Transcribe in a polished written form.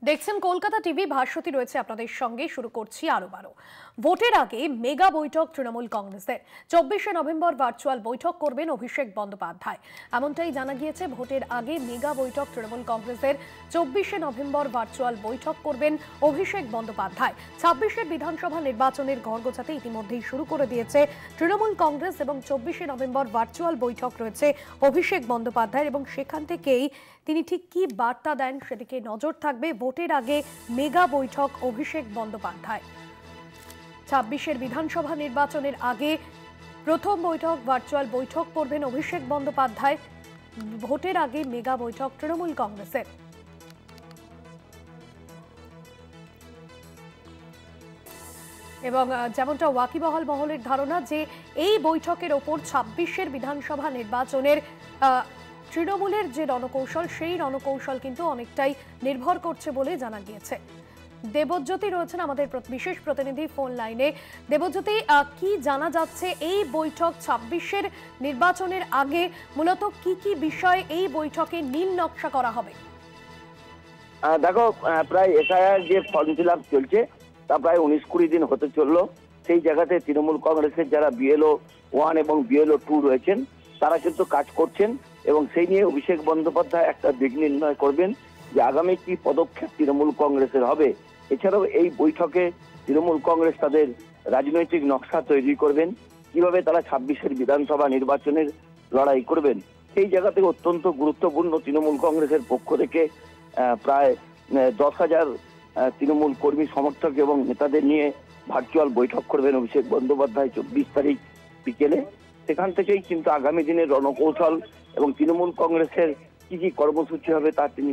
দেখছেন কলকাতা টিভি। ভাস্বতী রয়েছে আপনাদের সঙ্গে। শুরু করছি আরো ভোটের আগে মেগা বৈঠক তৃণমূল কংগ্রেসের। 24শে নভেম্বর ভার্চুয়াল বৈঠক করবেন অভিষেক বন্দ্যোপাধ্যায়। এমনটাই জানা গিয়েছে। ভোটের আগে মেগা বৈঠক তৃণমূল কংগ্রেসের। 24শে নভেম্বর ভার্চুয়াল বৈঠক করবেন অভিষেক বন্দ্যোপাধ্যায়। 26এর বিধানসভা নির্বাচনের ঘর গোছাতে ইতিমধ্যেই শুরু করে দিয়েছে তৃণমূল কংগ্রেস এবং 24শে নভেম্বর ভার্চুয়াল বৈঠক রয়েছে অভিষেক বন্দ্যোপাধ্যায় এবং সেখান থেকেই তিনি ঠিক কি বার্তা দেন সেদিকে নজর থাকবে। ভোটের আগে মেগা বৈঠক অভিষেক বন্দ্যোপাধ্যায়। 26এর বিধানসভা নির্বাচনের আগে প্রথম বৈঠক, ভার্চুয়াল বৈঠক করবেন অভিষেক বন্দ্যোপাধ্যায়। ভোটের আগে মেগা বৈঠক তৃণমূল কংগ্রেসের। এবং যেমনটা ওয়াকিবহাল মহলের ধারণা যে এই বৈঠকের ওপর 26এর বিধানসভা নির্বাচনের তৃণমূলের যে রণকৌশল, সেই রণকৌশল কিন্তু অনেকটাই নির্ভর করছে বলে জানা গিয়েছে। দেবজ্যোতি রয়েছেন আমাদের বিশেষ প্রতিনিধি ফোন লাইনে। দেবজ্যোতি, কি জানা যাচ্ছে এই বৈঠক 26এর নির্বাচনের আগে মূলত কি কি বিষয় এই বৈঠকে নীল নকশা করা হবে? দেখো, প্রায় এসআইআর যে ফর্ম ফিল আপ চলছে তা প্রায় 19-20 দিন হতে চললো। সেই জায়গাতে তৃণমূল কংগ্রেসের যারা বিএলও 1 এবং বিএলও 2 রয়েছেন তারা কিন্তু কাজ করছেন এবং সেই নিয়ে অভিষেক বন্দ্যোপাধ্যায় একটা দিক নির্ণয় করবেন যে আগামী কি পদক্ষেপ তৃণমূল কংগ্রেসের হবে। এছাড়াও এই বৈঠকে তৃণমূল কংগ্রেস তাদের রাজনৈতিক নকশা তৈরি করবেন, কিভাবে তারা 26এর বিধানসভা নির্বাচনের লড়াই করবেন। সেই জায়গা থেকে অত্যন্ত গুরুত্বপূর্ণ তৃণমূল কংগ্রেসের পক্ষ থেকে প্রায় 10,000 তৃণমূল কর্মী সমর্থক এবং নেতাদের নিয়ে ভার্চুয়াল বৈঠক করবেন অভিষেক বন্দ্যোপাধ্যায় 24 তারিখ বিকেলে। সেখান থেকেই কিন্তু আগামী দিনের রণকৌশল এবং তৃণমূল কংগ্রেসের কি কি কর্মসূচি হবে তা তিনি